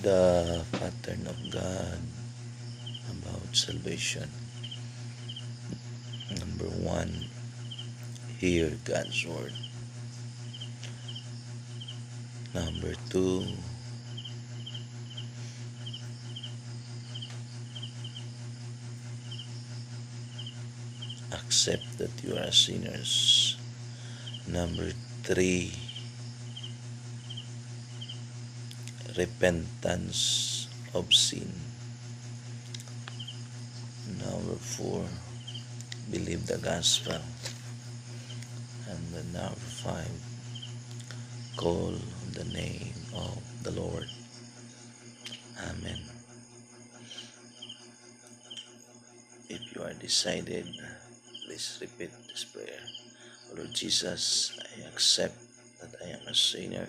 the pattern of God about salvation. Number one, hear God's word. Number two, accept that you are sinners. Number three, repentance of sin. Number four, believe the gospel. And then number five, call on the name of the Lord. Amen. If you are decided, please repeat this prayer. Lord Jesus, I accept that I am a sinner